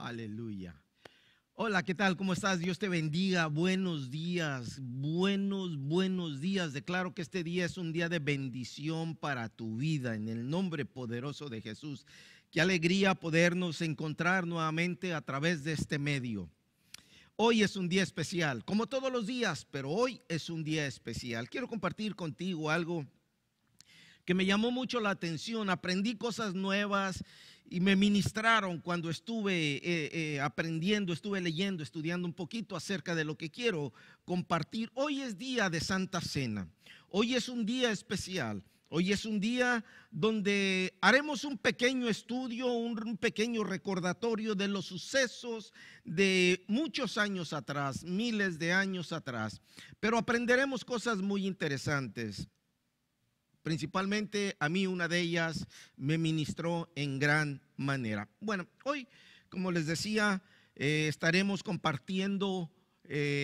Aleluya. Hola, ¿qué tal? ¿Cómo estás? Dios te bendiga. Buenos días, buenos días. Declaro que este día es un día de bendición para tu vida en el nombre poderoso de Jesús. Qué alegría podernos encontrar nuevamente a través de este medio. Hoy es un día especial, como todos los días, pero hoy es un día especial. Quiero compartir contigo algo que me llamó mucho la atención. Aprendí cosas nuevas y me ministraron cuando estuve aprendiendo, estuve leyendo, estudiando un poquito acerca de lo que quiero compartir. Hoy es día de Santa Cena. Hoy es un día especial. Hoy es un día donde haremos un pequeño estudio, un pequeño recordatorio de los sucesos de muchos años atrás, miles de años atrás. Pero aprenderemos cosas muy interesantes. Principalmente a mí una de ellas me ministró en gran manera. Bueno, hoy, como les decía, estaremos compartiendo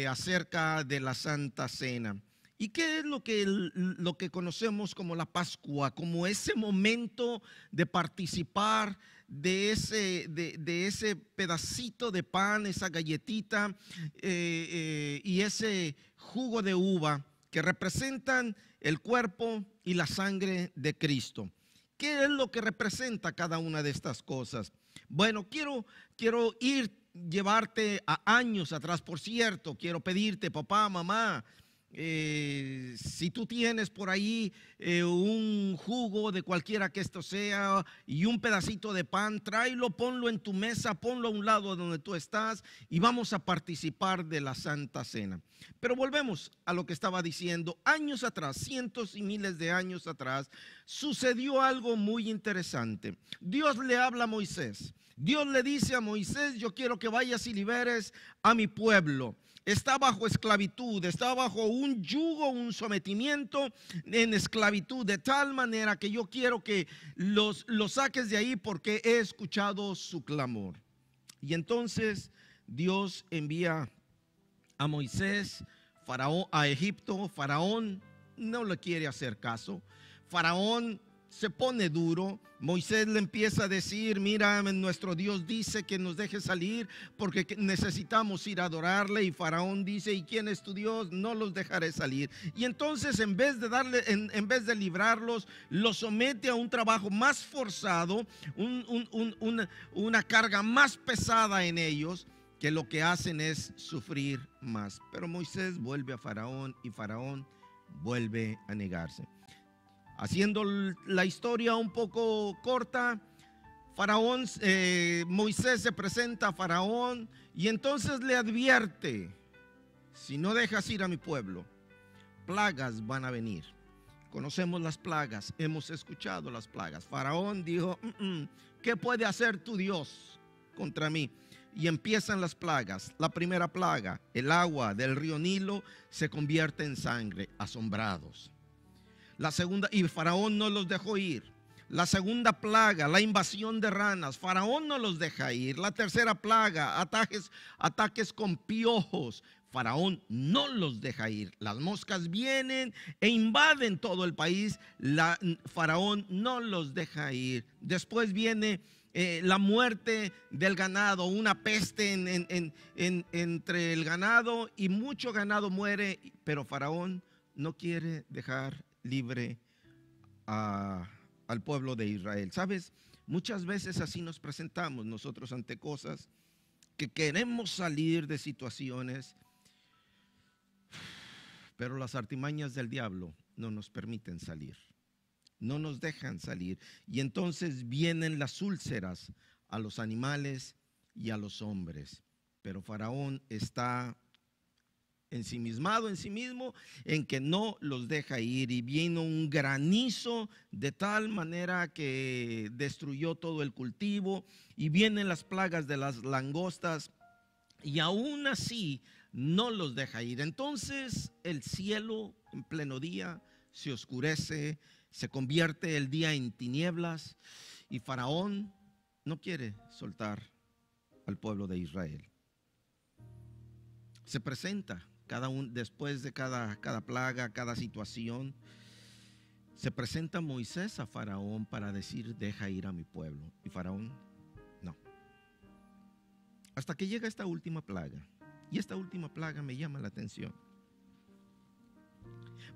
acerca de la Santa Cena. ¿Y qué es lo que conocemos como la Pascua? Como ese momento de participar de ese pedacito de pan, esa galletita y ese jugo de uva que representan el cuerpo y la sangre de Cristo. ¿Qué es lo que representa cada una de estas cosas? Bueno, quiero llevarte a años atrás. Por cierto, quiero pedirte, papá, mamá, si tú tienes por ahí un jugo de cualquiera que esto sea y un pedacito de pan, tráelo, ponlo en tu mesa, ponlo a un lado donde tú estás y vamos a participar de la Santa Cena. Pero volvemos a lo que estaba diciendo. Años atrás, cientos y miles de años atrás, sucedió algo muy interesante. Dios le habla a Moisés. Dios le dice a Moisés: yo quiero que vayas y liberes a mi pueblo. Está bajo esclavitud, está bajo un yugo, un sometimiento en esclavitud, de tal manera que yo quiero que los saques de ahí porque he escuchado su clamor. Y entonces Dios envía a Moisés, Faraón, a Egipto. Faraón no le quiere hacer caso. Faraón se pone duro. Moisés le empieza a decir: mira, nuestro Dios dice que nos deje salir porque necesitamos ir a adorarle. Y Faraón dice: ¿y quién es tu Dios? No los dejaré salir. Y entonces en vez de librarlos, los somete a un trabajo más forzado, una carga más pesada en ellos, que lo que hacen es sufrir más. Pero Moisés vuelve a Faraón y Faraón vuelve a negarse. Haciendo la historia un poco corta, Moisés se presenta a Faraón y entonces le advierte: si no dejas ir a mi pueblo, plagas van a venir. Conocemos las plagas, hemos escuchado las plagas. Faraón dijo: ¿qué puede hacer tu Dios contra mí? Y empiezan las plagas. La primera plaga: el agua del río Nilo se convierte en sangre. Asombrados. La segunda, y Faraón no los dejó ir. La segunda plaga: la invasión de ranas. Faraón no los deja ir. La tercera plaga: ataques con piojos. Faraón no los deja ir. Las moscas vienen e invaden todo el país. Faraón no los deja ir. Después viene la muerte del ganado, una peste entre el ganado, y mucho ganado muere, pero Faraón no quiere dejar libre al pueblo de Israel. ¿Sabes? Muchas veces así nos presentamos nosotros ante cosas que queremos salir de situaciones, pero las artimañas del diablo no nos permiten salir, no nos dejan salir. Y entonces vienen las úlceras a los animales y a los hombres. Pero Faraón está ensimismado en sí mismo, en que no los deja ir, y vino un granizo de tal manera que destruyó todo el cultivo, y vienen las plagas de las langostas y aún así no los deja ir. Entonces el cielo en pleno día se oscurece, se convierte el día en tinieblas, y Faraón no quiere soltar al pueblo de Israel. Se presenta después de cada plaga, cada situación, se presenta Moisés a Faraón para decir: deja ir a mi pueblo. Y Faraón no. hasta que llega esta última plaga. Y esta última plaga me llama la atención.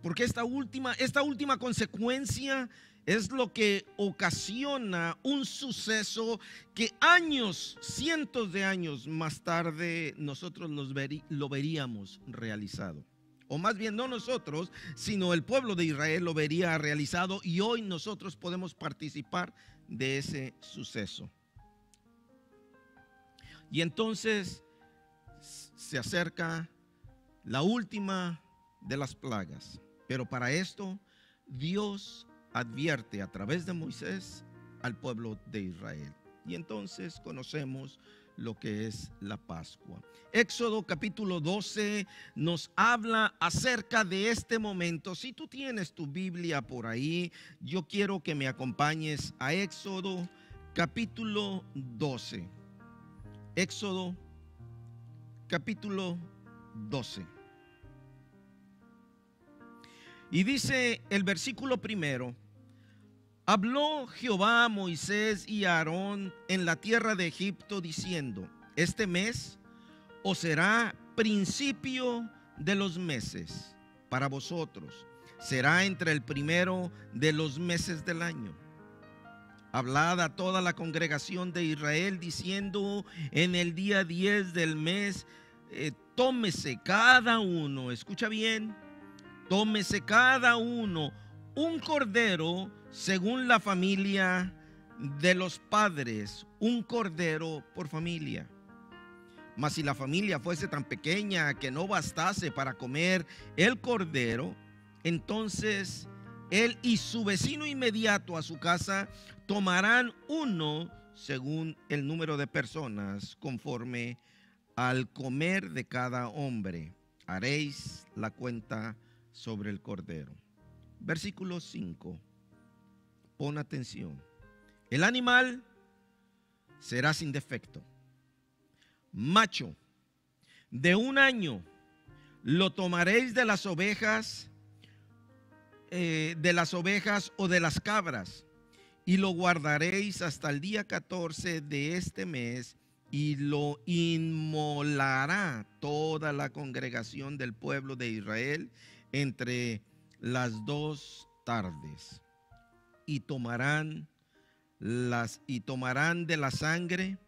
Porque esta última consecuencia es lo que ocasiona un suceso que años, cientos de años más tarde nosotros lo veríamos realizado. O más bien no nosotros, sino el pueblo de Israel lo vería realizado, y hoy nosotros podemos participar de ese suceso. Y entonces se acerca la última de las plagas. Pero para esto Dios advierte a través de Moisés al pueblo de Israel. Y entonces conocemos lo que es la Pascua. Éxodo capítulo 12 nos habla acerca de este momento. Si tú tienes tu Biblia por ahí, yo quiero que me acompañes a Éxodo capítulo 12. Éxodo capítulo 12. Y dice el versículo primero: habló Jehová a Moisés y a Aarón en la tierra de Egipto, diciendo: este mes os será principio de los meses para vosotros, será entre el primero de los meses del año. Hablad a toda la congregación de Israel, diciendo: en el día 10 del mes, tómese cada uno, escucha bien, tómese cada uno un cordero según la familia de los padres, un cordero por familia. Mas si la familia fuese tan pequeña que no bastase para comer el cordero, entonces él y su vecino inmediato a su casa tomarán uno según el número de personas, conforme al comer de cada hombre. Haréis la cuenta sobre el cordero. Versículo 5. Pon atención. El animal será sin defecto, macho, de 1 año. Lo tomaréis de las ovejas, o de las cabras, y lo guardaréis hasta el día 14 de este mes, y lo inmolará toda la congregación del pueblo de Israel entre las 2 tardes. Y tomarán de la sangre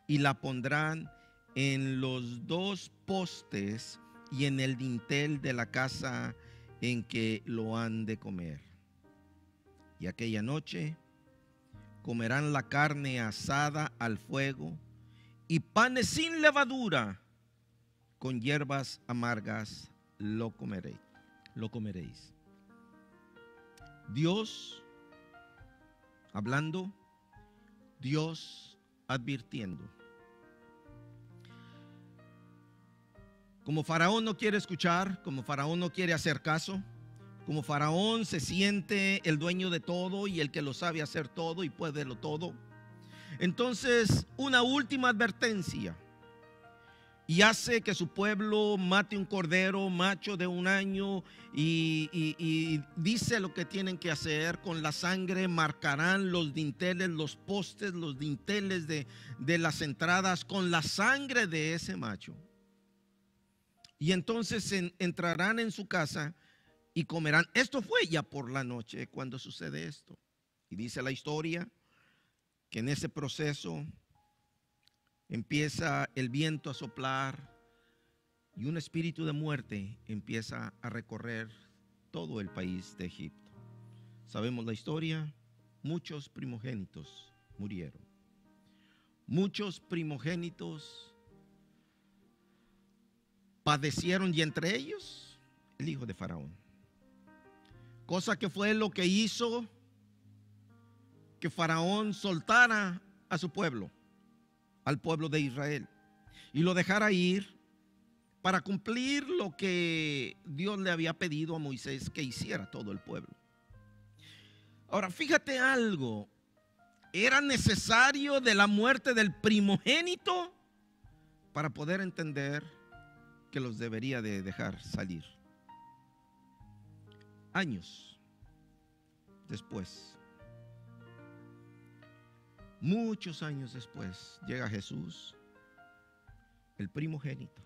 y la pondrán en los 2 postes y en el dintel de la casa en que lo han de comer. Y aquella noche comerán la carne asada al fuego y panes sin levadura, con hierbas amargas lo comeréis. Dios hablando, Dios advirtiendo. Como Faraón no quiere escuchar, como Faraón no quiere hacer caso, como Faraón se siente el dueño de todo y el que lo sabe hacer todo y puede lo todo, entonces una última advertencia, y hace que su pueblo mate un cordero macho de 1 año y dice lo que tienen que hacer. Con la sangre marcarán los dinteles, los postes, los dinteles de las entradas, con la sangre de ese macho. Y entonces entrarán en su casa y comerán. Esto fue ya por la noche cuando sucede esto. Y dice la historia que en ese proceso empieza el viento a soplar y un espíritu de muerte empieza a recorrer todo el país de Egipto. Sabemos la historia, muchos primogénitos murieron. Muchos primogénitos padecieron, y entre ellos el hijo de Faraón. Cosa que fue lo que hizo que Faraón soltara a su pueblo, al pueblo de Israel, y lo dejara ir para cumplir lo que Dios le había pedido a Moisés que hiciera todo el pueblo. Ahora, fíjate algo, era necesario de la muerte del primogénito para poder entender que los debería de dejar salir. Años después, muchos años después, llega Jesús el primogénito.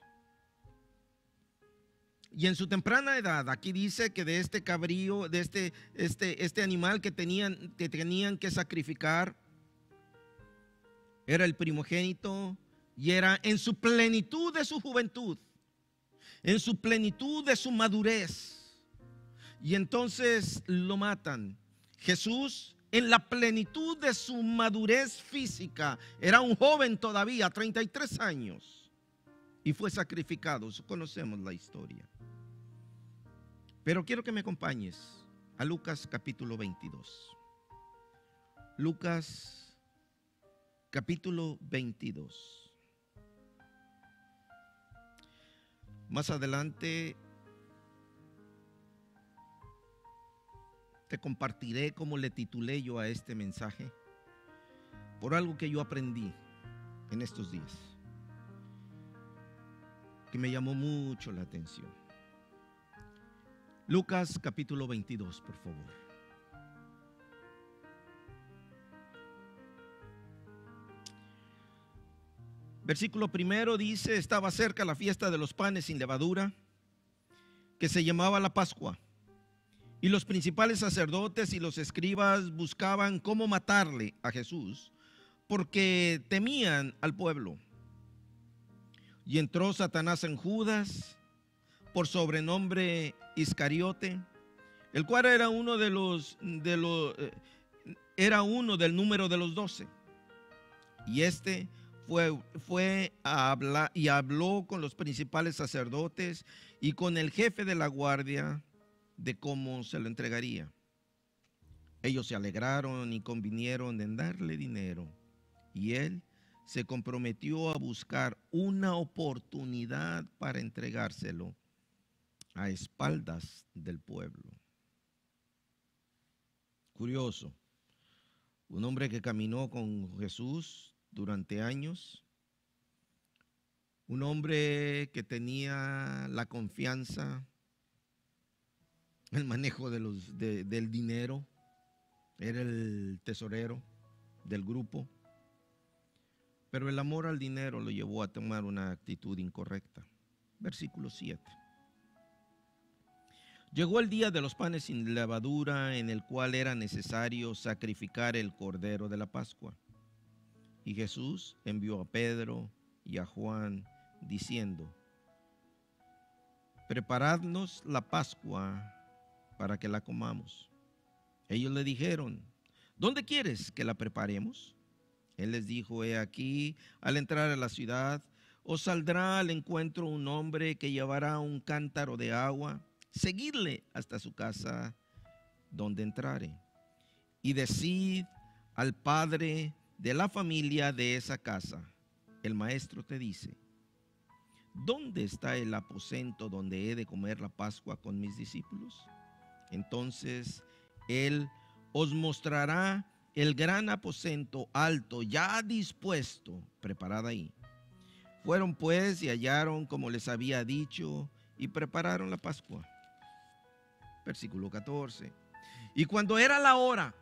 Y en su temprana edad, aquí dice que de este cabrío, de este animal que tenían que sacrificar, era el primogénito y era en su plenitud de su juventud, en su plenitud de su madurez. Y entonces lo matan. Jesús, en la plenitud de su madurez física, era un joven todavía, 33 años, y fue sacrificado. Conocemos la historia. Pero quiero que me acompañes a Lucas capítulo 22. Lucas capítulo 22. Más adelante te compartiré cómo le titulé yo a este mensaje, por algo que yo aprendí en estos días, que me llamó mucho la atención. Lucas capítulo 22, por favor. Versículo primero dice: estaba cerca la fiesta de los panes sin levadura, que se llamaba la Pascua, y los principales sacerdotes y los escribas buscaban cómo matarle a Jesús, porque temían al pueblo. Y entró Satanás en Judas, por sobrenombre Iscariote, el cual era uno del número de los 12. Y este fue a hablar y habló con los principales sacerdotes y con el jefe de la guardia de cómo se lo entregaría. Ellos se alegraron y convinieron en darle dinero, y él se comprometió a buscar una oportunidad para entregárselo a espaldas del pueblo. Curioso, un hombre que caminó con Jesús durante años, un hombre que tenía la confianza, el manejo del dinero, era el tesorero del grupo, pero el amor al dinero lo llevó a tomar una actitud incorrecta. Versículo 7. Llegó el día de los panes sin levadura, en el cual era necesario sacrificar el cordero de la Pascua. Y Jesús envió a Pedro y a Juan, diciendo: preparadnos la Pascua para que la comamos. Ellos le dijeron: ¿dónde quieres que la preparemos? Él les dijo: he aquí, al entrar a la ciudad, os saldrá al encuentro un hombre que llevará un cántaro de agua. Seguidle hasta su casa donde entrare, y decid al padre de la familia de esa casa: el maestro te dice, ¿dónde está el aposento donde he de comer la Pascua con mis discípulos? Entonces él os mostrará el gran aposento alto, ya dispuesto, preparado ahí. Fueron pues y hallaron como les había dicho, y prepararon la Pascua. Versículo 14. Y cuando era la hora,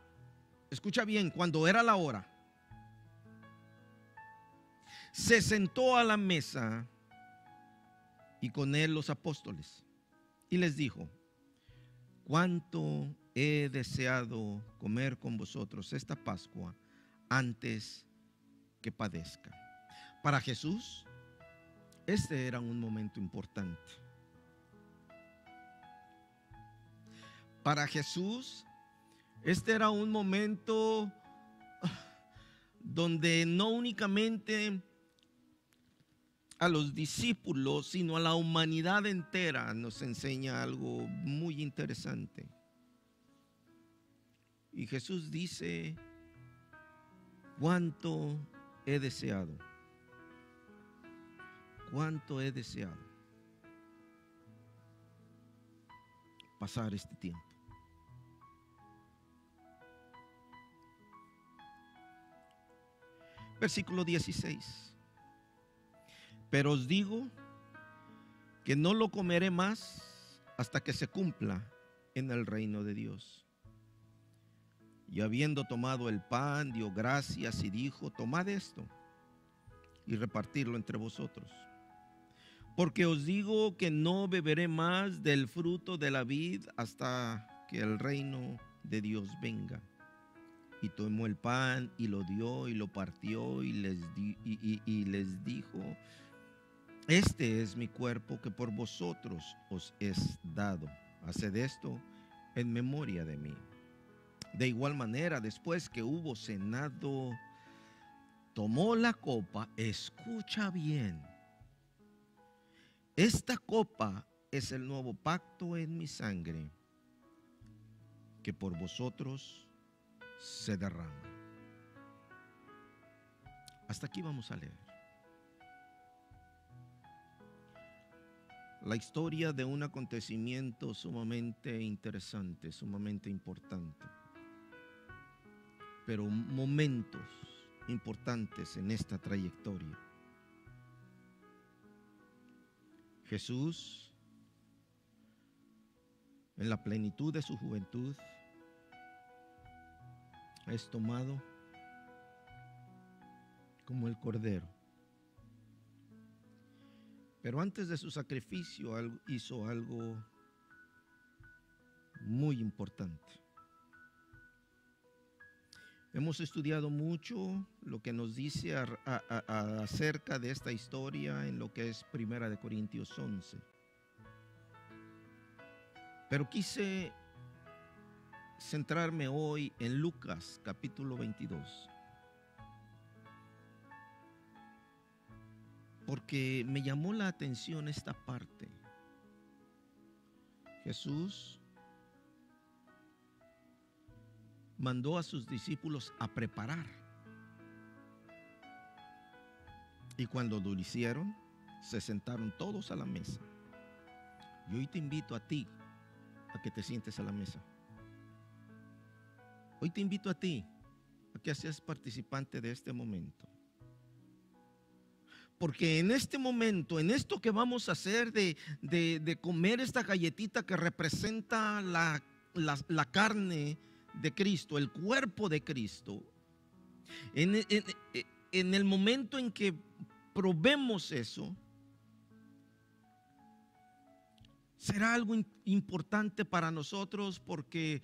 escucha bien, cuando era la hora, se sentó a la mesa y con él los apóstoles, y les dijo: cuánto he deseado comer con vosotros esta Pascua antes que padezca. Para Jesús, este era un momento importante. Para Jesús, este era un momento donde no únicamente a los discípulos, sino a la humanidad entera nos enseña algo muy interesante. Y Jesús dice: cuánto he deseado pasar este tiempo. Versículo 16. Pero os digo que no lo comeré más hasta que se cumpla en el reino de Dios. Y habiendo tomado el pan, dio gracias y dijo: tomad esto y repartirlo entre vosotros. Porque os digo que no beberé más del fruto de la vid hasta que el reino de Dios venga. Y tomó el pan y lo dio y lo partió y les dijo: este es mi cuerpo que por vosotros os es dado. Haced esto en memoria de mí. De igual manera, después que hubo cenado, tomó la copa. Escucha bien. Esta copa es el nuevo pacto en mi sangre, que por vosotros se derrama. Hasta aquí vamos a leer. La historia de un acontecimiento sumamente interesante, sumamente importante, pero momentos importantes en esta trayectoria. Jesús, en la plenitud de su juventud, es tomado como el cordero. Pero antes de su sacrificio hizo algo muy importante. Hemos estudiado mucho lo que nos dice acerca de esta historia en lo que es 1 Corintios 11. Pero quise centrarme hoy en Lucas capítulo 22. Porque me llamó la atención esta parte. Jesús mandó a sus discípulos a preparar. Y cuando lo hicieron, se sentaron todos a la mesa. Y hoy te invito a ti a que te sientes a la mesa. Hoy te invito a ti a que seas participante de este momento. Porque en este momento, en esto que vamos a hacer de comer esta galletita que representa la carne de Cristo, el cuerpo de Cristo, en el momento en que probemos eso, será algo importante para nosotros, porque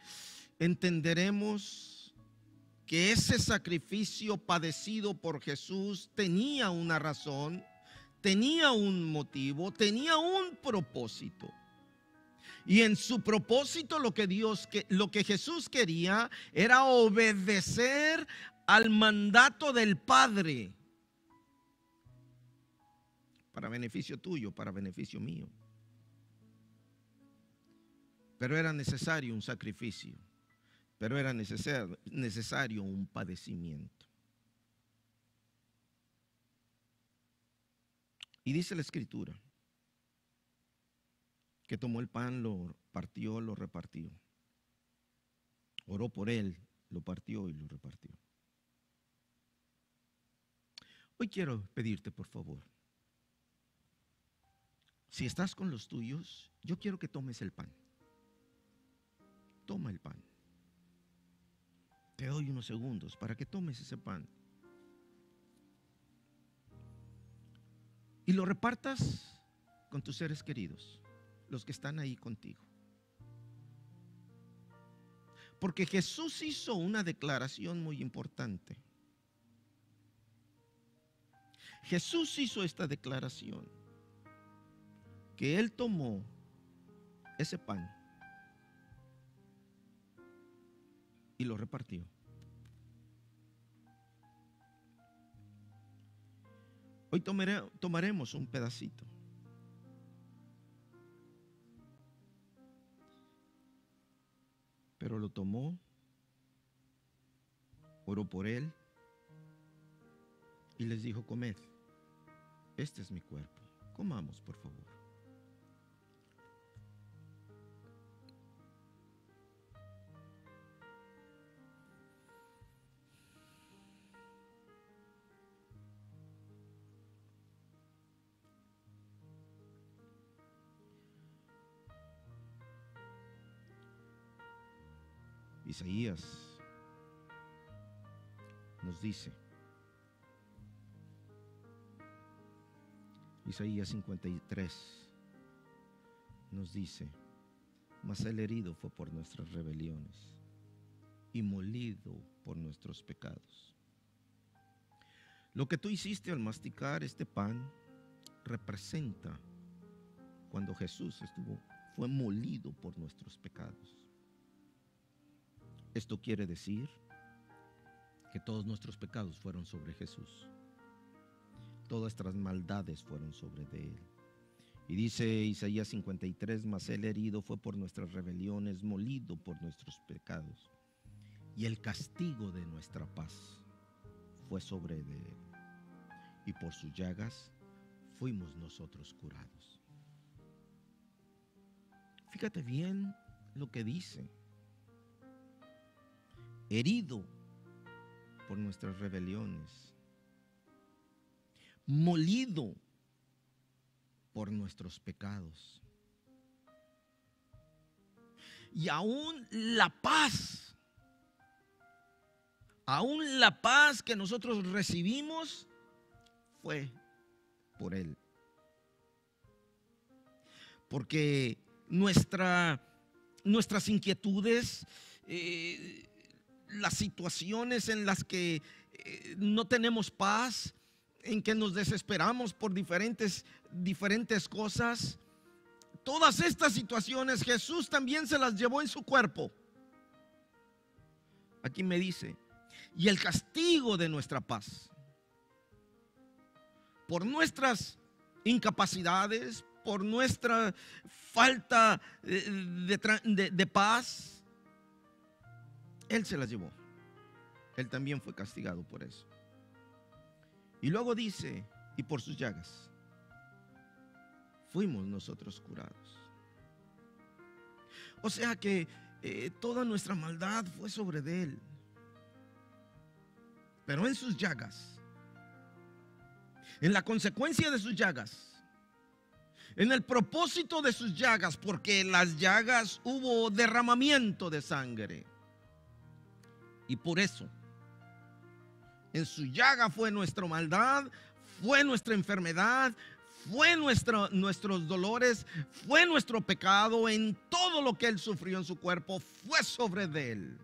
entenderemos que ese sacrificio padecido por Jesús tenía una razón, tenía un motivo, tenía un propósito. Y en su propósito lo que Jesús quería era obedecer al mandato del Padre, para beneficio tuyo, para beneficio mío. Pero era necesario un sacrificio, pero era necesario un padecimiento. Y dice la Escritura que tomó el pan, lo partió, lo repartió. Oró por él, lo partió y lo repartió. Hoy quiero pedirte, por favor, si estás con los tuyos, yo quiero que tomes el pan. Toma el pan. Te doy unos segundos para que tomes ese pan y lo repartas con tus seres queridos, los que están ahí contigo. Porque Jesús hizo una declaración muy importante. Jesús hizo esta declaración, que Él tomó ese pan y lo repartió. Hoy tomaremos un pedacito. Pero lo tomó, oró por él y les dijo: comed, este es mi cuerpo. Comamos, por favor. Isaías nos dice: Isaías 53 nos dice: mas el herido fue por nuestras rebeliones y molido por nuestros pecados. Lo que tú hiciste al masticar este pan representa cuando Jesús fue molido por nuestros pecados. Esto quiere decir que todos nuestros pecados fueron sobre Jesús. Todas nuestras maldades fueron sobre de Él. Y dice Isaías 53, mas el herido fue por nuestras rebeliones, molido por nuestros pecados. Y el castigo de nuestra paz fue sobre de Él. Y por sus llagas fuimos nosotros curados. Fíjate bien lo que dice. Herido por nuestras rebeliones, molido por nuestros pecados. Y aún la paz que nosotros recibimos fue por Él. Porque nuestras inquietudes, las situaciones en las que no tenemos paz, en que nos desesperamos por diferentes cosas, todas estas situaciones Jesús también se las llevó en su cuerpo. Aquí me dice: y el castigo de nuestra paz, por nuestras incapacidades, por nuestra falta de paz, Él se las llevó. Él también fue castigado por eso. Y luego dice: y por sus llagas fuimos nosotros curados. O sea que toda nuestra maldad fue sobre de Él. Pero en sus llagas, en la consecuencia de sus llagas, en el propósito de sus llagas, porque en las llagas hubo derramamiento de sangre. Y por eso, en su llaga fue nuestra maldad, fue nuestra enfermedad, fue nuestros dolores, fue nuestro pecado. En todo lo que Él sufrió en su cuerpo fue sobre de Él.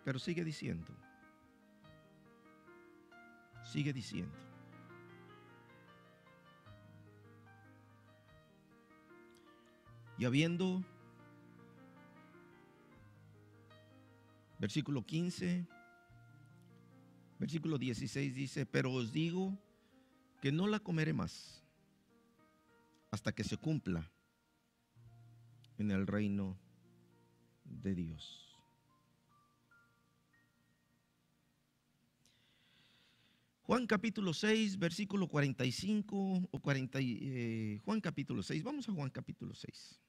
Pero sigue diciendo, y habiendo, versículo 15, versículo 16 dice: pero os digo que no la comeré más hasta que se cumpla en el reino de Dios. Juan capítulo 6, versículo 45 o 40, Juan capítulo 6, vamos a Juan capítulo 6.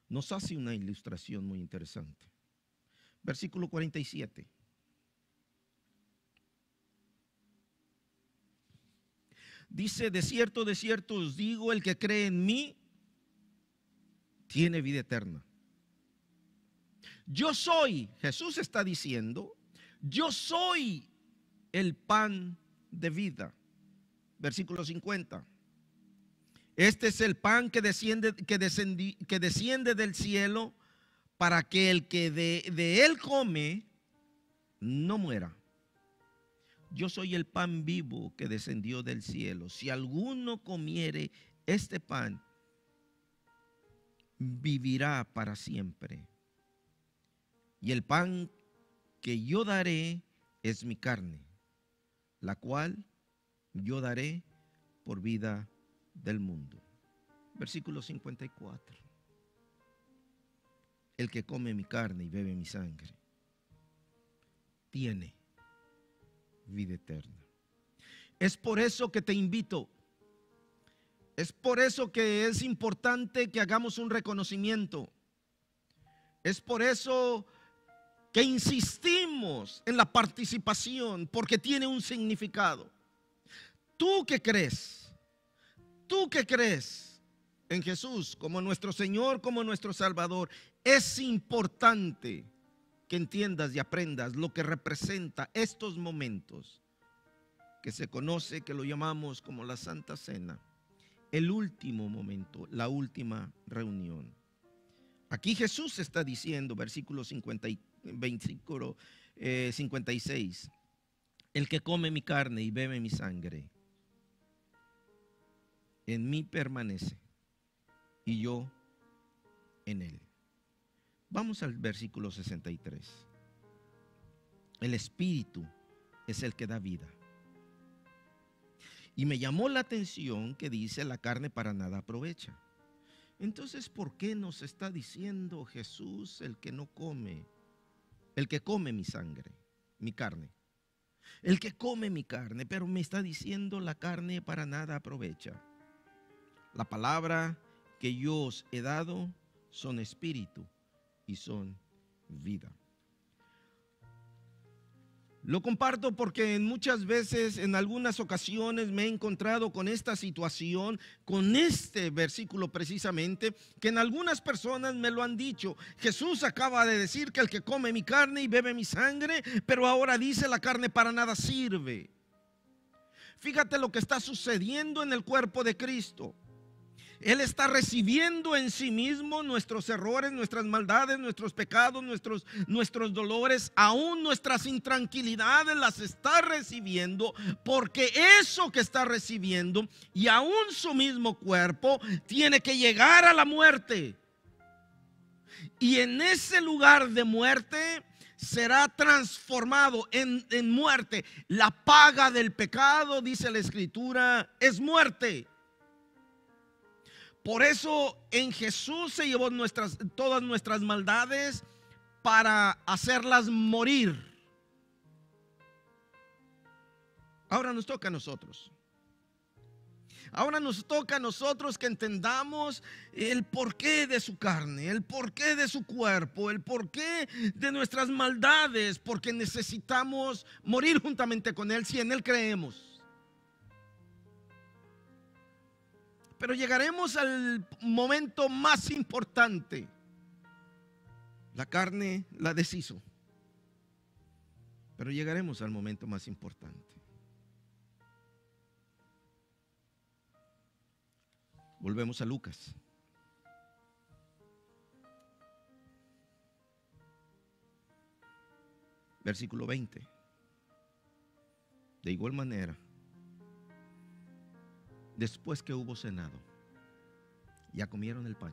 Nos hace una ilustración muy interesante. Versículo 47. Dice: de cierto os digo, el que cree en mí tiene vida eterna. Yo soy, Jesús está diciendo, yo soy el pan de vida. Versículo 50. Este es el pan que desciende del cielo, para que el que de él come no muera. Yo soy el pan vivo que descendió del cielo. Si alguno comiere este pan, vivirá para siempre. Y el pan que yo daré es mi carne, la cual yo daré por vida del mundo. Versículo 54. El que come mi carne y bebe mi sangre tiene vida eterna. Es por eso que te invito. Es por eso que es importante que hagamos un reconocimiento. Es por eso que insistimos en la participación, porque tiene un significado. Tú que crees en Jesús como nuestro Señor, como nuestro Salvador, es importante que entiendas y aprendas lo que representa estos momentos que se conoce, que lo llamamos como la Santa Cena, el último momento, la última reunión. Aquí Jesús está diciendo, versículo 56, el que come mi carne y bebe mi sangre, en mí permanece y yo en él. Vamos al versículo 63. El Espíritu es el que da vida. Y me llamó la atención que dice: la carne para nada aprovecha. Entonces, ¿por qué nos está diciendo Jesús el que no come, el que come mi sangre, mi carne? El que come mi carne, pero me está diciendo la carne para nada aprovecha. La palabra que yo os he dado son espíritu y son vida. Lo comparto porque muchas veces, en algunas ocasiones, me he encontrado con esta situación, con este versículo precisamente, que en algunas personas me lo han dicho. Jesús acaba de decir que el que come mi carne y bebe mi sangre, pero ahora dice la carne para nada sirve. Fíjate lo que está sucediendo en el cuerpo de Cristo. Él está recibiendo en sí mismo nuestros errores, nuestras maldades, nuestros pecados, nuestros dolores, aún nuestras intranquilidades las está recibiendo, porque eso que está recibiendo y aún su mismo cuerpo tiene que llegar a la muerte. Y en ese lugar de muerte será transformado en muerte. La paga del pecado, dice la Escritura, es muerte. Por eso en Jesús se llevó todas nuestras maldades para hacerlas morir. Ahora nos toca a nosotros. Ahora nos toca a nosotros que entendamos el porqué de su carne, el porqué de su cuerpo, el porqué de nuestras maldades, porque necesitamos morir juntamente con Él si en Él creemos. Pero llegaremos al momento más importante. La carne la deshizo, pero llegaremos al momento más importante. Volvemos a Lucas. Versículo 20. De igual manera, después que hubo cenado, ya comieron el pan,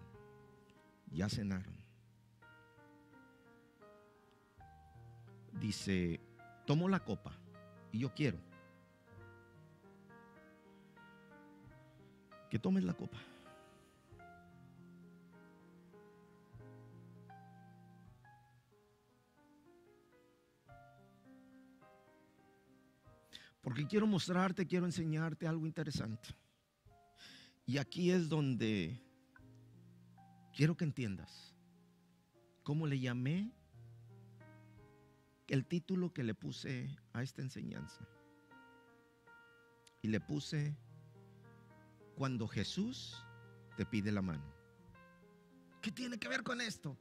ya cenaron. Dice: tomo la copa y yo quiero que tomes la copa. Porque quiero mostrarte, quiero enseñarte algo interesante. Y aquí es donde quiero que entiendas cómo le llamé, el título que le puse a esta enseñanza. Y le puse: cuando Jesús te pide la mano. ¿Qué tiene que ver con esto?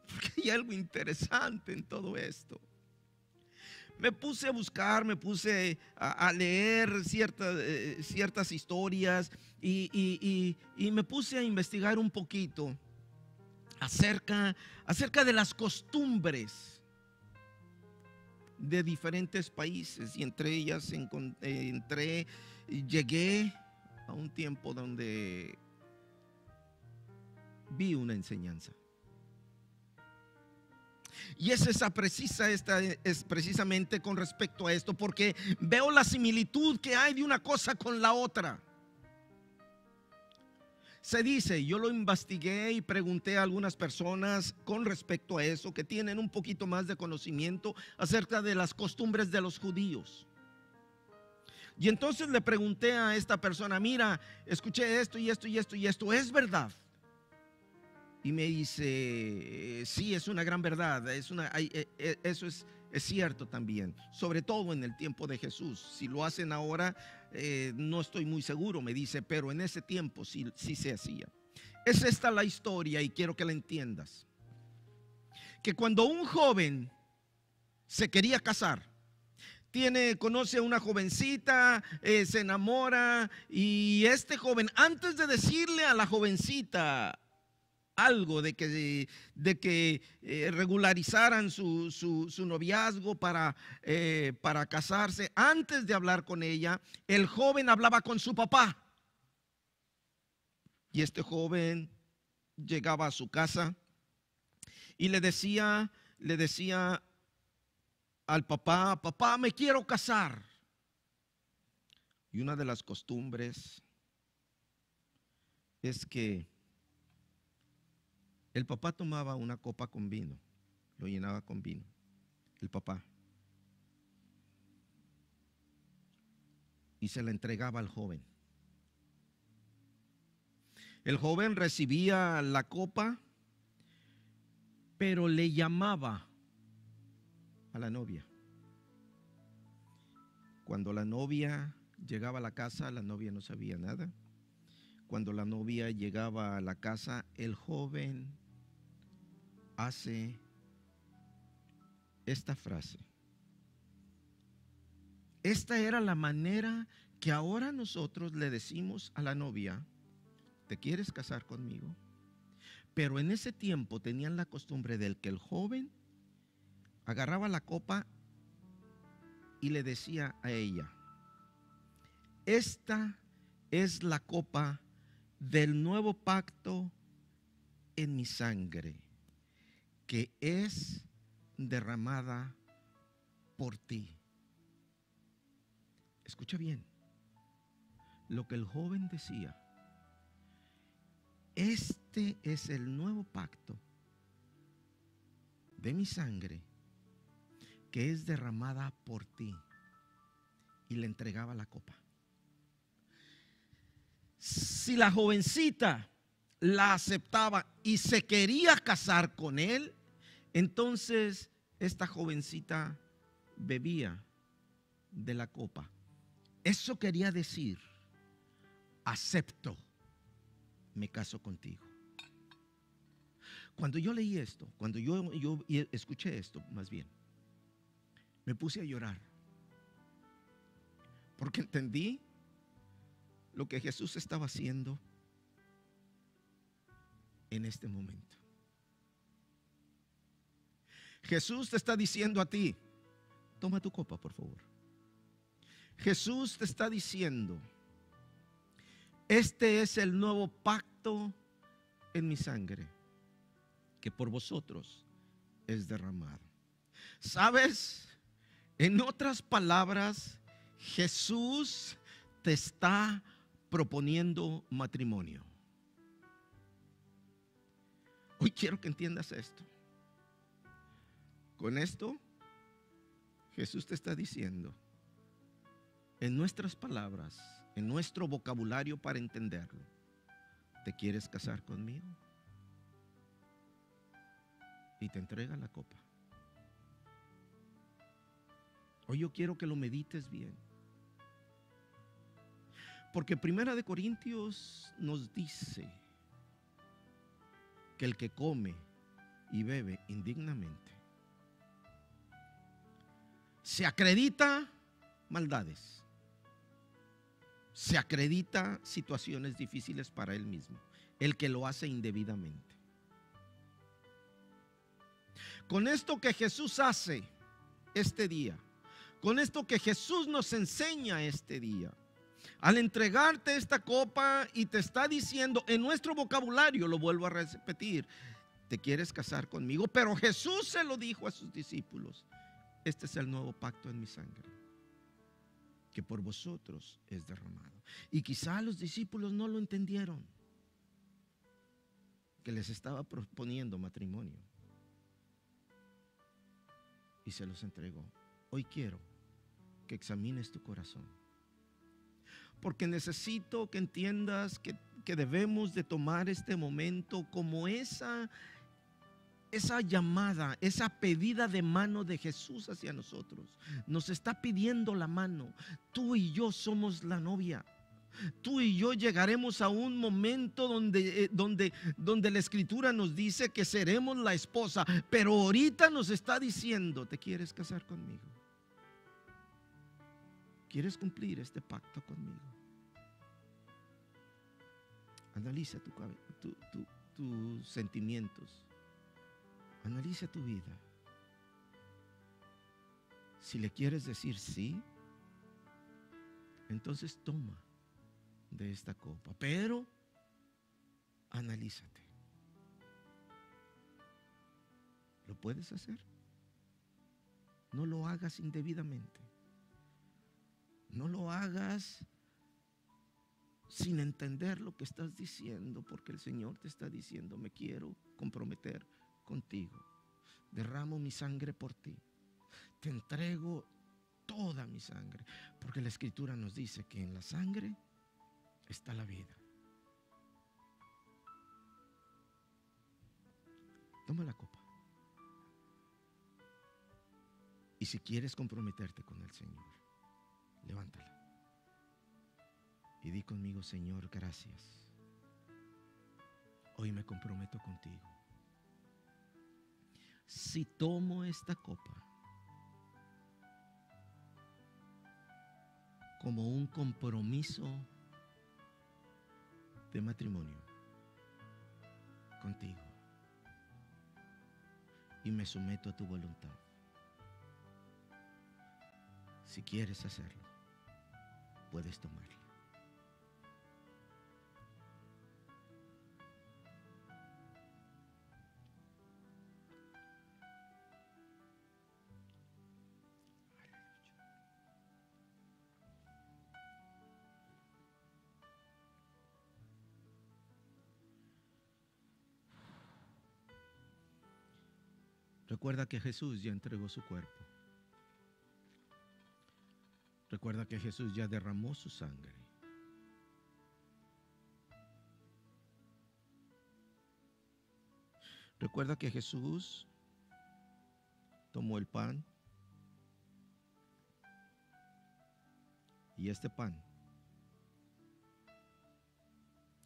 Porque hay algo interesante en todo esto. Me puse a buscar, me puse a leer ciertas historias y me puse a investigar un poquito acerca de las costumbres de diferentes países, y entre ellas llegué a un tiempo donde vi una enseñanza. Y es precisamente con respecto a esto, porque veo la similitud que hay de una cosa con la otra. Se dice, yo lo investigué y pregunté a algunas personas con respecto a eso, que tienen un poquito más de conocimiento acerca de las costumbres de los judíos. Y entonces le pregunté a esta persona: mira, escuché esto y esto y esto y esto, ¿es verdad? Y me dice: sí, es una gran verdad, eso es cierto también, sobre todo en el tiempo de Jesús. Si lo hacen ahora, no estoy muy seguro, me dice, pero en ese tiempo sí se hacía. Es esta la historia y quiero que la entiendas. que cuando un joven se quería casar, conoce a una jovencita, se enamora, y este joven, antes de decirle a la jovencita algo de que regularizaran su noviazgo para casarse, antes de hablar con ella, el joven hablaba con su papá. Y este joven llegaba a su casa y le decía al papá: papá, me quiero casar. Y una de las costumbres es que el papá tomaba una copa con vino, lo llenaba con vino, el papá, y se la entregaba al joven. El joven recibía la copa, pero le llamaba a la novia. Cuando la novia llegaba a la casa, la novia no sabía nada. Cuando la novia llegaba a la casa, el joven hace esta frase. Esta era la manera que ahora nosotros le decimos a la novia: ¿te quieres casar conmigo? Pero en ese tiempo tenían la costumbre del que el joven agarraba la copa y le decía a ella: esta es la copa del nuevo pacto en mi sangre, que es derramada por ti. Escucha bien lo que el joven decía: este es el nuevo pacto de mi sangre, que es derramada por ti. Y le entregaba la copa. Si la jovencita la aceptaba y se quería casar con él, entonces esta jovencita bebía de la copa. Eso quería decir: acepto, me caso contigo. Cuando yo leí esto, cuando yo escuché esto, más bien, me puse a llorar, porque entendí lo que Jesús estaba haciendo en este momento. Jesús te está diciendo a ti: toma tu copa, por favor. Jesús te está diciendo: este es el nuevo pacto en mi sangre, que por vosotros es derramado. ¿Sabes? En otras palabras, Jesús te está proponiendo matrimonio. Hoy quiero que entiendas esto. Con esto, Jesús te está diciendo, en nuestras palabras, en nuestro vocabulario para entenderlo: ¿te quieres casar conmigo? Y te entrega la copa. Hoy yo quiero que lo medites bien, porque Primera de Corintios nos dice que el que come y bebe indignamente se acredita maldades, se acredita situaciones difíciles para él mismo, el que lo hace indebidamente. Con esto que Jesús hace este día, con esto que Jesús nos enseña este día, al entregarte esta copa, y te está diciendo en nuestro vocabulario, lo vuelvo a repetir: ¿te quieres casar conmigo? Pero Jesús se lo dijo a sus discípulos: este es el nuevo pacto en mi sangre, que por vosotros es derramado. Y quizá los discípulos no lo entendieron, que les estaba proponiendo matrimonio, y se los entregó. Hoy quiero que examines tu corazón, porque necesito que entiendas que debemos de tomar este momento como esa llamada, esa pedida de mano de Jesús hacia nosotros. Nos está pidiendo la mano. Tú y yo somos la novia. tú y yo llegaremos a un momento donde la Escritura nos dice que seremos la esposa, pero ahorita nos está diciendo: ¿te quieres casar conmigo? ¿Quieres cumplir este pacto conmigo? Analiza tus sentimientos, analiza tu vida. Si le quieres decir sí, entonces toma de esta copa, pero analízate. ¿Lo puedes hacer? No lo hagas indebidamente. No lo hagas sin entender lo que estás diciendo, porque el Señor te está diciendo: me quiero comprometer contigo. Derramo mi sangre por ti. Te entrego toda mi sangre, porque la Escritura nos dice que en la sangre está la vida. Toma la copa. Y si quieres comprometerte con el Señor, levántala y di conmigo: Señor, gracias. Hoy me comprometo contigo. Si tomo esta copa como un compromiso de matrimonio contigo y me someto a tu voluntad, si quieres hacerlo, puedes tomarla. Recuerda que Jesús ya entregó su cuerpo. Recuerda que Jesús ya derramó su sangre. Recuerda que Jesús tomó el pan, y este pan,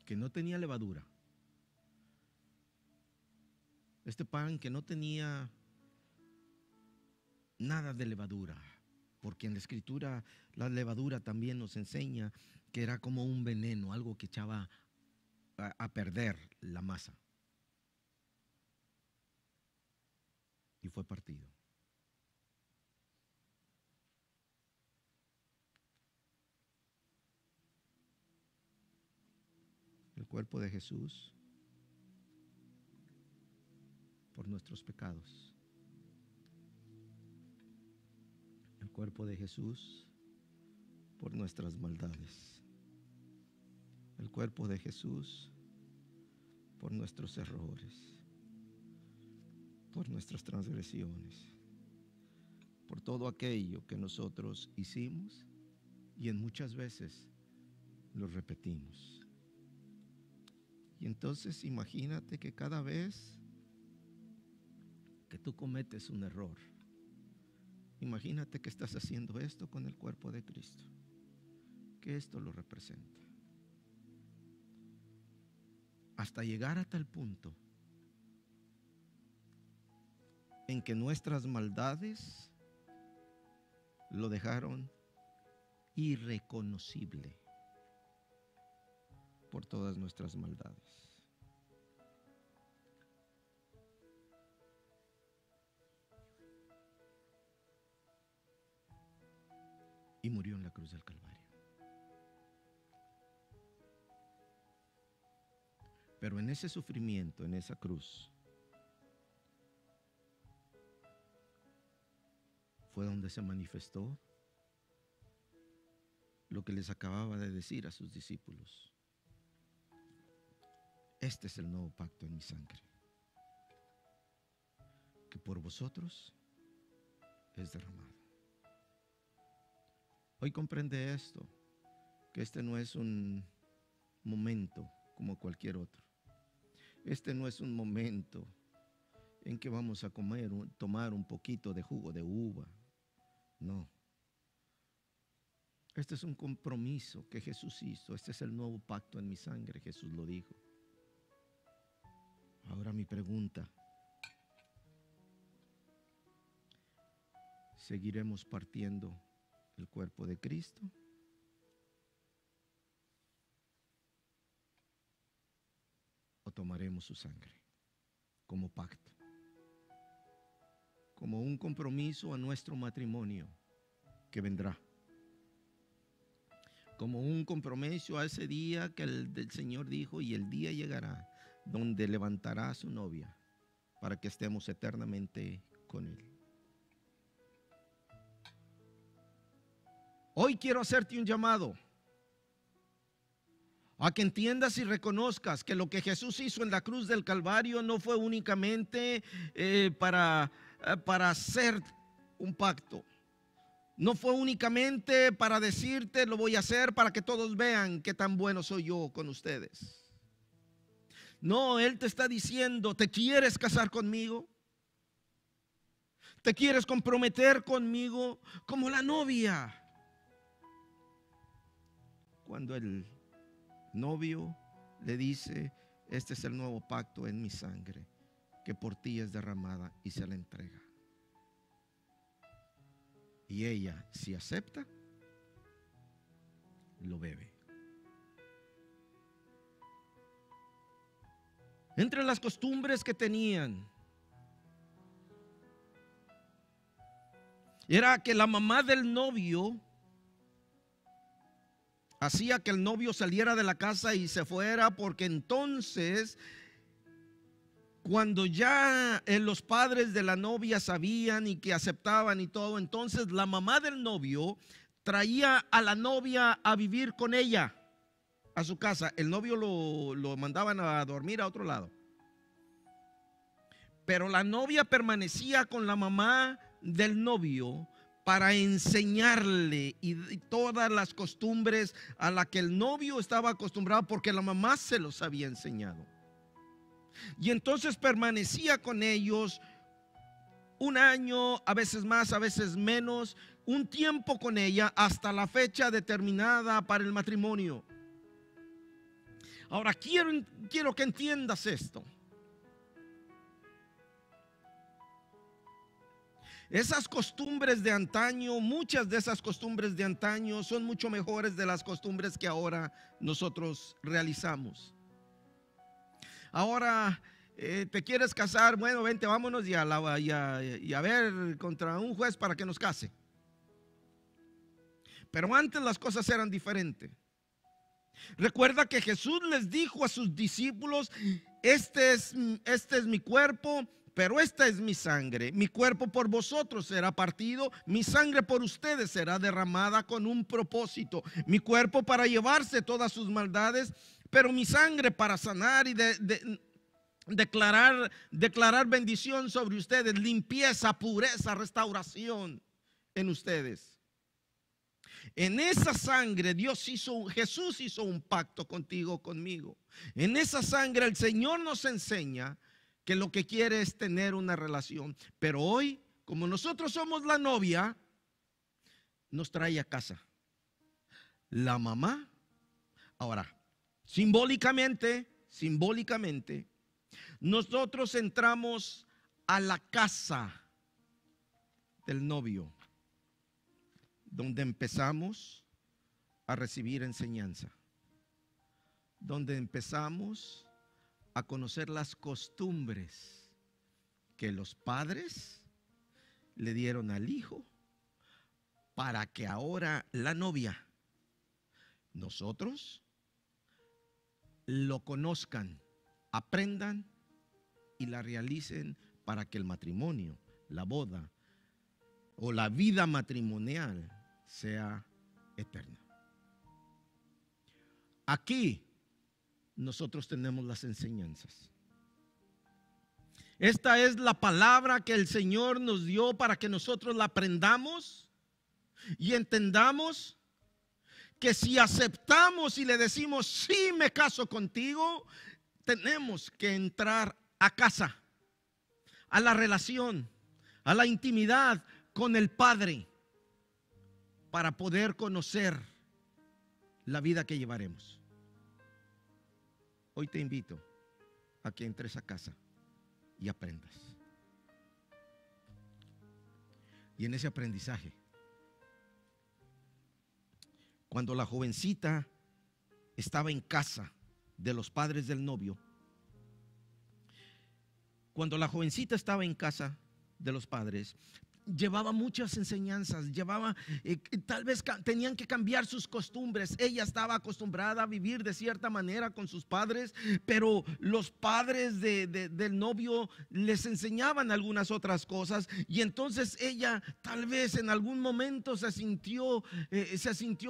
que no tenía levadura, este pan que no tenía nada de levadura, porque en la Escritura la levadura también nos enseña que era como un veneno, algo que echaba a perder la masa. Y fue partido. El cuerpo de Jesús por nuestros pecados. El cuerpo de Jesús por nuestras maldades. El cuerpo de Jesús por nuestros errores, por nuestras transgresiones, por todo aquello que nosotros hicimos y en muchas veces lo repetimos. Y entonces imagínate que cada vez que tú cometes un error, imagínate que estás haciendo esto con el cuerpo de Cristo, que esto lo representa. Hasta llegar a tal punto en que nuestras maldades lo dejaron irreconocible por todas nuestras maldades. Y murió en la cruz del Calvario. Pero en ese sufrimiento, en esa cruz, fue donde se manifestó lo que les acababa de decir a sus discípulos: este es el nuevo pacto en mi sangre, que por vosotros es derramado. Hoy comprende esto, que este no es un momento como cualquier otro. Este no es un momento en que vamos a tomar un poquito de jugo de uva. No. Este es un compromiso que Jesús hizo. Este es el nuevo pacto en mi sangre. Jesús lo dijo. Ahora mi pregunta: ¿seguiremos partiendo el cuerpo de Cristo? ¿O tomaremos su sangre como pacto, como un compromiso a nuestro matrimonio que vendrá, como un compromiso a ese día que el Señor dijo, y el día llegará donde levantará a su novia para que estemos eternamente con Él? Hoy quiero hacerte un llamado a que entiendas y reconozcas que lo que Jesús hizo en la cruz del Calvario no fue únicamente para hacer un pacto. No fue únicamente para decirte lo voy a hacer para que todos vean qué tan bueno soy yo con ustedes. No, Él te está diciendo: ¿te quieres casar conmigo? ¿Te quieres comprometer conmigo como la novia? Cuando el novio le dice: este es el nuevo pacto en mi sangre, que por ti es derramada, y se la entrega. Y ella, si acepta, lo bebe. Entre las costumbres que tenían era que la mamá del novio hacía que el novio saliera de la casa y se fuera, porque entonces, cuando ya los padres de la novia sabían y que aceptaban y todo, entonces la mamá del novio traía a la novia a vivir con ella a su casa. El novio lo mandaban a dormir a otro lado, pero la novia permanecía con la mamá del novio para enseñarle y todas las costumbres a las que el novio estaba acostumbrado, porque la mamá se los había enseñado. Y entonces permanecía con ellos un año, a veces más, a veces menos, un tiempo con ella hasta la fecha determinada para el matrimonio. Ahora quiero que entiendas esto. Esas costumbres de antaño, muchas de esas costumbres de antaño son mucho mejores de las costumbres que ahora nosotros realizamos. Ahora te quieres casar, bueno, vente, vámonos y a ver contra un juez para que nos case. Pero antes las cosas eran diferentes. Recuerda que Jesús les dijo a sus discípulos: este es mi cuerpo, pero esta es mi sangre. Mi cuerpo por vosotros será partido, mi sangre por ustedes será derramada con un propósito. Mi cuerpo para llevarse todas sus maldades, pero mi sangre para sanar y declarar bendición sobre ustedes, limpieza, pureza, restauración en ustedes. En esa sangre Jesús hizo un pacto contigo, conmigo. En esa sangre el Señor nos enseña que lo que quiere es tener una relación. Pero hoy, como nosotros somos la novia, nos trae a casa la mamá. Ahora, simbólicamente, nosotros entramos a la casa del novio, donde empezamos a recibir enseñanza, donde empezamos a conocer las costumbres que los padres le dieron al hijo, para que ahora la novia, nosotros, lo conozcan, aprendan y la realicen, para que el matrimonio, la boda o la vida matrimonial sea eterna. Aquí nosotros tenemos las enseñanzas. Esta es la palabra que el Señor nos dio para que nosotros la aprendamos y entendamos que si aceptamos y le decimos sí, me caso contigo, tenemos que entrar a casa, a la relación, a la intimidad con el Padre. para poder conocer la vida que llevaremos. Hoy te invito a que entres a casa y aprendas. Y en ese aprendizaje, cuando la jovencita estaba en casa de los padres del novio, cuando la jovencita estaba en casa de los padres, llevaba muchas enseñanzas, tal vez tenían que cambiar sus costumbres. Ella estaba acostumbrada a vivir de cierta manera con sus padres, pero los padres del novio les enseñaban algunas otras cosas, y entonces ella tal vez en algún momento se sintió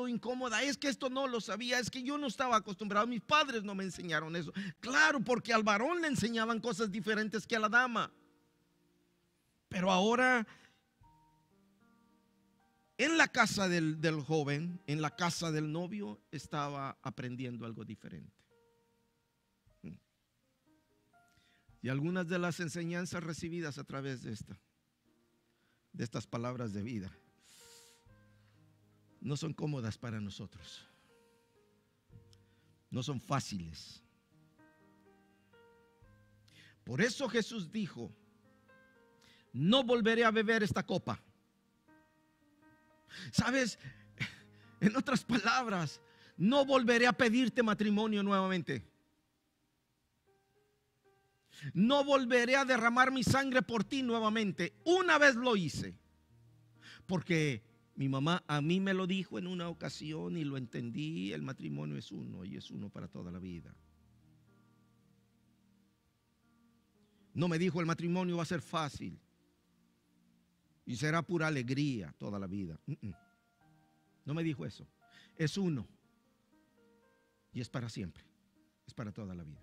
incómoda. Es que esto no lo sabía, es que yo no estaba acostumbrado, mis padres no me enseñaron eso. Claro, porque al varón le enseñaban cosas diferentes que a la dama, pero ahora en la casa del joven, en la casa del novio, estaba aprendiendo algo diferente. Y algunas de las enseñanzas recibidas a través de estas palabras de vida no son cómodas para nosotros, no son fáciles. Por eso Jesús dijo: no volveré a beber esta copa. ¿Sabes? En otras palabras, no volveré a pedirte matrimonio nuevamente. No volveré a derramar mi sangre por ti nuevamente. Una vez lo hice, porque mi mamá a mí me lo dijo en una ocasión y lo entendí. El matrimonio es uno y es uno para toda la vida. No me dijo el matrimonio va a ser fácil y será pura alegría toda la vida. No me dijo eso. Es uno y es para siempre, es para toda la vida.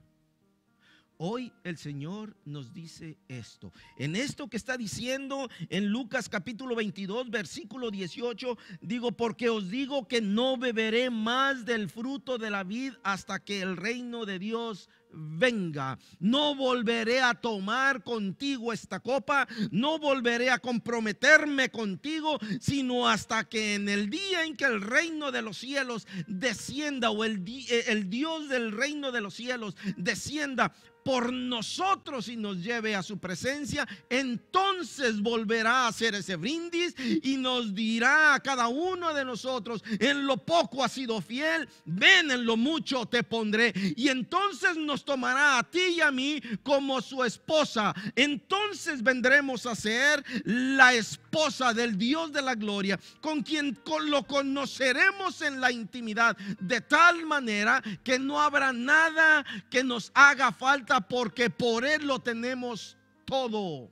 Hoy el Señor nos dice esto. En esto que está diciendo en Lucas capítulo 22 versículo 18, digo: porque os digo que no beberé más del fruto de la vid hasta que el reino de Dios venga. No volveré a tomar contigo esta copa, no volveré a comprometerme contigo, sino hasta que en el día en que el reino de los cielos descienda, o el Dios del reino de los cielos descienda por nosotros y nos lleve a su presencia. Entonces volverá a hacer ese brindis y nos dirá a cada uno de nosotros: en lo poco has sido fiel, ven, en lo mucho te pondré. Y entonces nos tomará a ti y a mí como su esposa. Entonces vendremos a ser la esposa del Dios de la gloria, con quien lo conoceremos en la intimidad, de tal manera que no habrá nada que nos haga falta, porque por Él lo tenemos todo.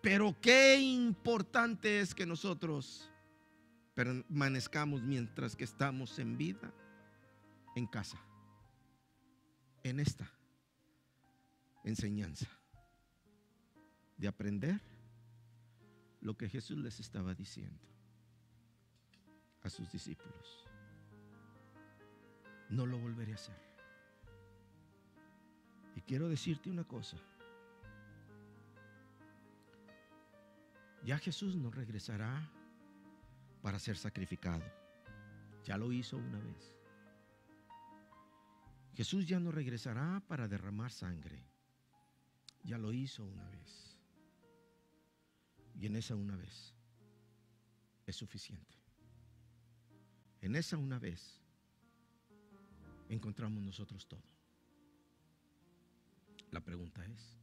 Pero qué importante es que nosotros permanezcamos, mientras que estamos en vida, en casa, en esta enseñanza de aprender lo que Jesús les estaba diciendo a sus discípulos. No lo volveré a hacer. Y quiero decirte una cosa: ya Jesús no regresará para ser sacrificado. Ya lo hizo una vez. Jesús ya no regresará para derramar sangre. Ya lo hizo una vez. Y en esa una vez es suficiente. En esa una vez encontramos nosotros todo. La pregunta es: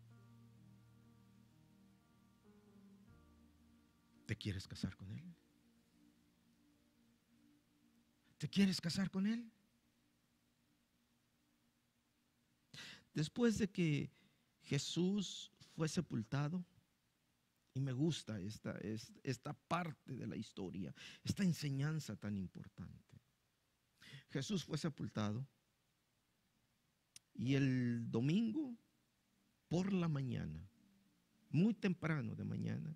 ¿te quieres casar con Él? ¿Te quieres casar con Él? Después de que Jesús fue sepultado, y me gusta esta parte de la historia, esta enseñanza tan importante. Jesús fue sepultado, y el domingo por la mañana, muy temprano de mañana,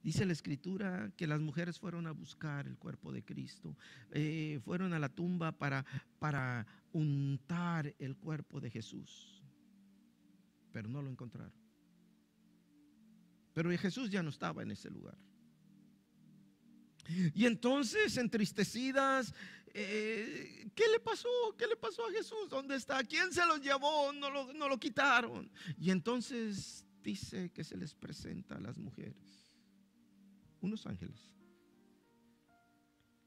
dice la escritura que las mujeres fueron a buscar el cuerpo de Cristo, fueron a la tumba para untar el cuerpo de Jesús, pero no lo encontraron. Pero Jesús ya no estaba en ese lugar. Y entonces, entristecidas, ¿qué le pasó? ¿Qué le pasó a Jesús? ¿Dónde está? ¿Quién se los llevó? No lo quitaron. Y entonces dice que se les presenta a las mujeres unos ángeles.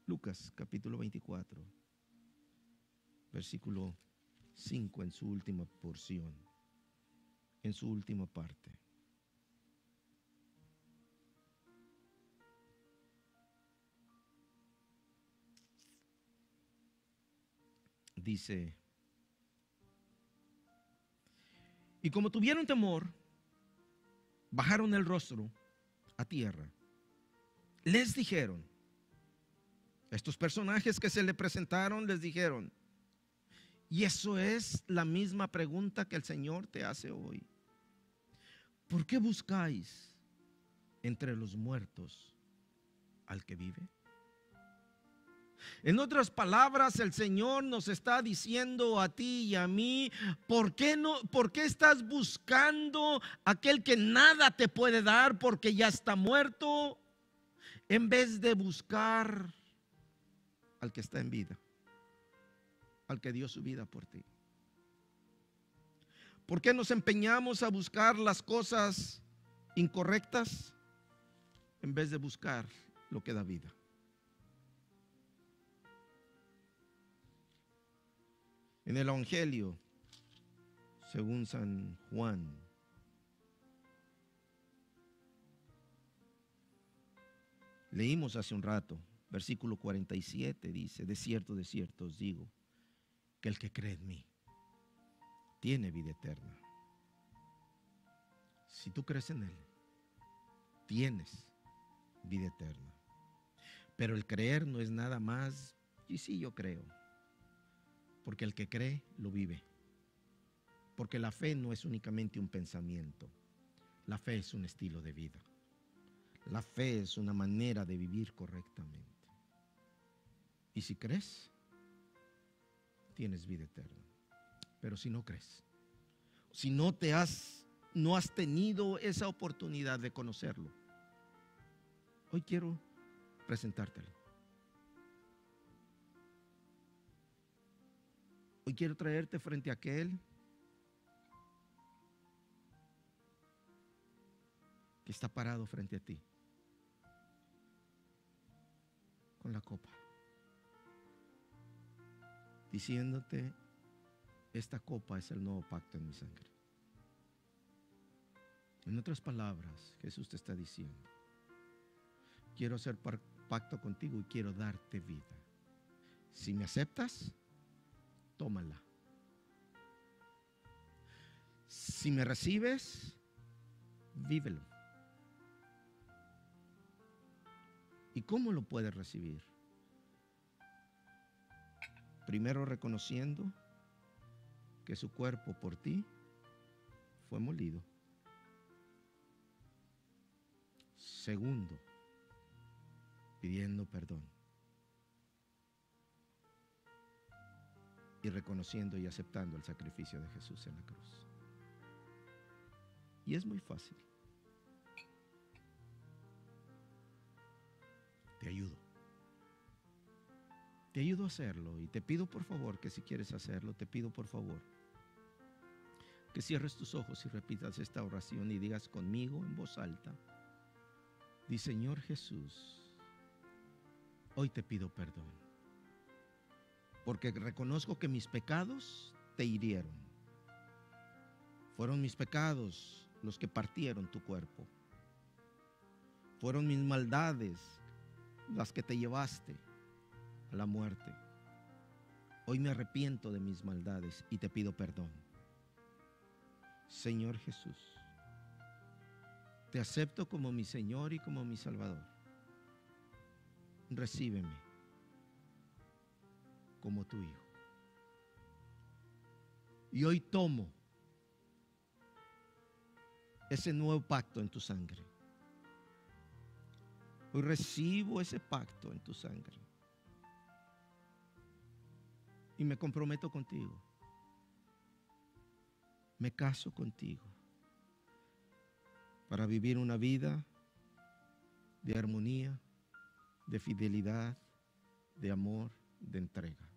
Lucas capítulo 24, versículo 5, en su última porción, en su última parte. Dice: y como tuvieron temor, bajaron el rostro a tierra. Les dijeron, estos personajes que se le presentaron, les dijeron, y eso es la misma pregunta que el Señor te hace hoy: ¿por qué buscáis entre los muertos al que vive? En otras palabras, el Señor nos está diciendo a ti y a mí: ¿por qué estás buscando aquel que nada te puede dar porque ya está muerto, en vez de buscar al que está en vida, al que dio su vida por ti? ¿Por qué nos empeñamos a buscar las cosas incorrectas en vez de buscar lo que da vida? En el Evangelio según San Juan, leímos hace un rato, versículo 47, dice: de cierto os digo, que el que cree en mí tiene vida eterna. Si tú crees en Él, tienes vida eterna. Pero el creer no es nada más, y sí, yo creo, porque el que cree lo vive. Porque la fe no es únicamente un pensamiento, la fe es un estilo de vida. La fe es una manera de vivir correctamente. Y si crees, tienes vida eterna. Pero si no crees, si no has tenido esa oportunidad de conocerlo, hoy quiero presentártelo. Hoy quiero traerte frente a aquel que está parado frente a ti con la copa, diciéndote: esta copa es el nuevo pacto en mi sangre. En otras palabras, Jesús te está diciendo: quiero hacer pacto contigo y quiero darte vida. Si me aceptas, tómala. Si me recibes, vívelo. ¿Y cómo lo puedes recibir? Primero, reconociendo que su cuerpo por ti fue molido. Segundo, pidiendo perdón y reconociendo y aceptando el sacrificio de Jesús en la cruz. Y es muy fácil. Te ayudo. Te ayudo a hacerlo, y te pido por favor que si quieres hacerlo, te pido por favor que cierres tus ojos y repitas esta oración y digas conmigo en voz alta: di, Señor Jesús, hoy te pido perdón, porque reconozco que mis pecados te hirieron. Fueron mis pecados los que partieron tu cuerpo. Fueron mis maldades las que te llevaste a la muerte. Hoy me arrepiento de mis maldades y te pido perdón. Señor Jesús, te acepto como mi Señor y como mi Salvador. Recíbeme como tu Hijo. Y hoy tomo ese nuevo pacto en tu sangre. Hoy recibo ese pacto en tu sangre. Y me comprometo contigo. Me caso contigo para vivir una vida de armonía, de fidelidad, de amor, de entrega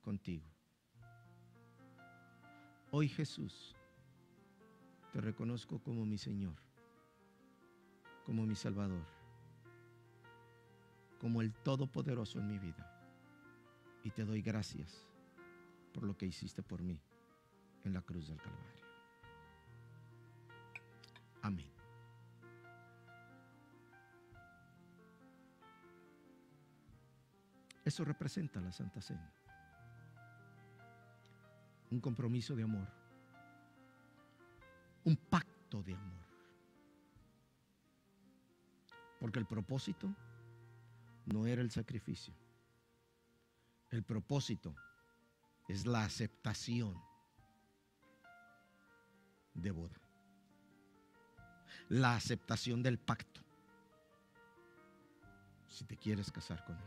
contigo. Hoy, Jesús, te reconozco como mi Señor, como mi Salvador, como el Todopoderoso en mi vida. Y te doy gracias por lo que hiciste por mí en la cruz del Calvario. Amén. Eso representa la Santa Cena. Un compromiso de amor. Un pacto de amor. Porque el propósito no era el sacrificio. El propósito es la aceptación de boda. La aceptación del pacto. Si te quieres casar con él.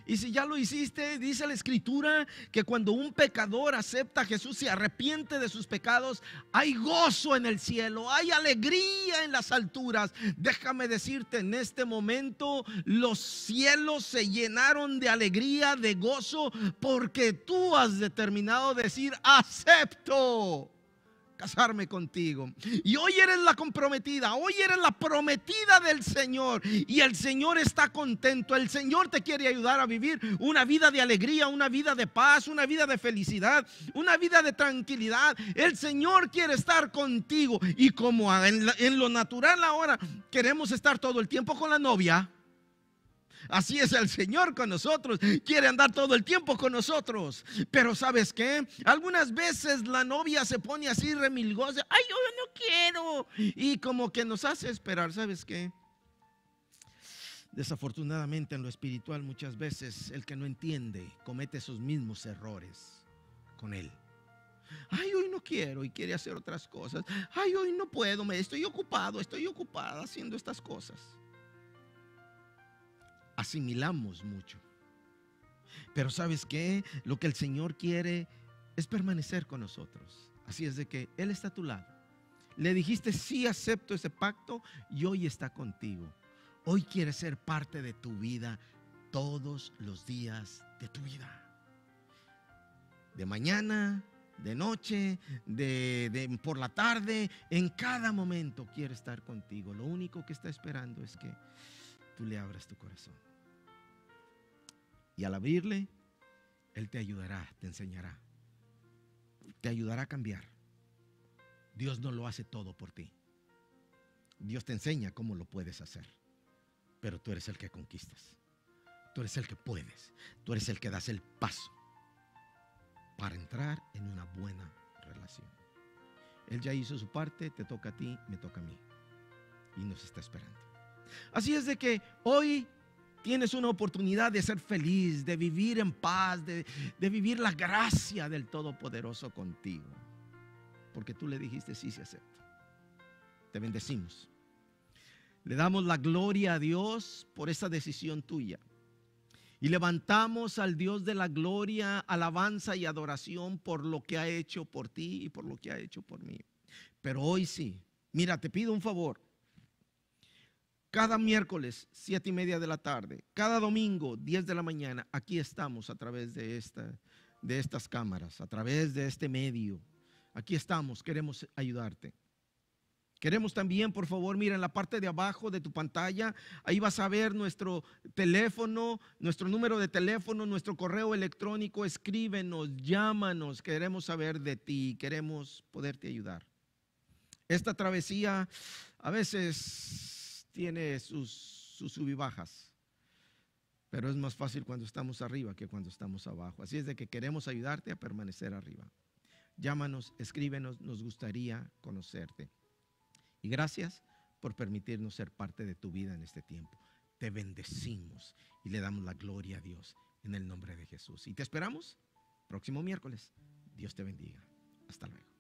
Y si ya lo hiciste, dice la Escritura que cuando un pecador acepta a Jesús y arrepiente de sus pecados, hay gozo en el cielo, hay alegría en las alturas. Déjame decirte, en este momento los cielos se llenaron de alegría, de gozo, porque tú has determinado decir: acepto casarme contigo. Y hoy eres la comprometida, hoy eres la prometida del Señor, y el Señor está contento. El Señor te quiere ayudar a vivir una vida de alegría, una vida de paz, una vida de felicidad, una vida de tranquilidad. El Señor quiere estar contigo. Y como en lo natural ahora queremos estar todo el tiempo con la novia, así es el Señor con nosotros. Quiere andar todo el tiempo con nosotros. Pero ¿sabes qué? Algunas veces la novia se pone así remilgosa. Ay, yo no quiero. Y como que nos hace esperar. ¿Sabes qué? Desafortunadamente en lo espiritual muchas veces el que no entiende comete esos mismos errores con él. Ay, hoy no quiero y quiere hacer otras cosas. Ay, hoy no puedo, estoy ocupada haciendo estas cosas. Asimilamos mucho. Pero ¿sabes qué? Lo que el Señor quiere es permanecer con nosotros. Así es de que Él está a tu lado. Le dijiste: sí, acepto ese pacto, y hoy está contigo. Hoy quiere ser parte de tu vida todos los días de tu vida. De mañana, de noche, por la tarde, en cada momento quiere estar contigo. Lo único que está esperando es que tú le abras tu corazón. Y al abrirle, Él te ayudará, te enseñará, te ayudará a cambiar. Dios no lo hace todo por ti. Dios te enseña cómo lo puedes hacer. Pero tú eres el que conquistas. Tú eres el que puedes. Tú eres el que das el paso para entrar en una buena relación. Él ya hizo su parte, te toca a ti, me toca a mí. Y nos está esperando. Así es de que hoy tienes una oportunidad de ser feliz, de vivir en paz, de vivir la gracia del Todopoderoso contigo. Porque tú le dijiste: sí, se acepta. Te bendecimos. Le damos la gloria a Dios por esa decisión tuya. Y levantamos al Dios de la gloria, alabanza y adoración por lo que ha hecho por ti y por lo que ha hecho por mí. Pero hoy sí, mira, te pido un favor. Cada miércoles, 7:30 de la tarde, cada domingo, 10 de la mañana, aquí estamos a través de estas cámaras, a través de este medio. Aquí estamos, queremos ayudarte. Queremos también, por favor, mira en la parte de abajo de tu pantalla, ahí vas a ver nuestro teléfono, nuestro número de teléfono, nuestro correo electrónico. Escríbenos, llámanos, queremos saber de ti, queremos poderte ayudar. Esta travesía a veces tiene sus sub y bajas, pero es más fácil cuando estamos arriba que cuando estamos abajo. Así es de que queremos ayudarte a permanecer arriba. Llámanos, escríbenos, nos gustaría conocerte. Y gracias por permitirnos ser parte de tu vida en este tiempo. Te bendecimos y le damos la gloria a Dios en el nombre de Jesús. Y te esperamos próximo miércoles. Dios te bendiga. Hasta luego.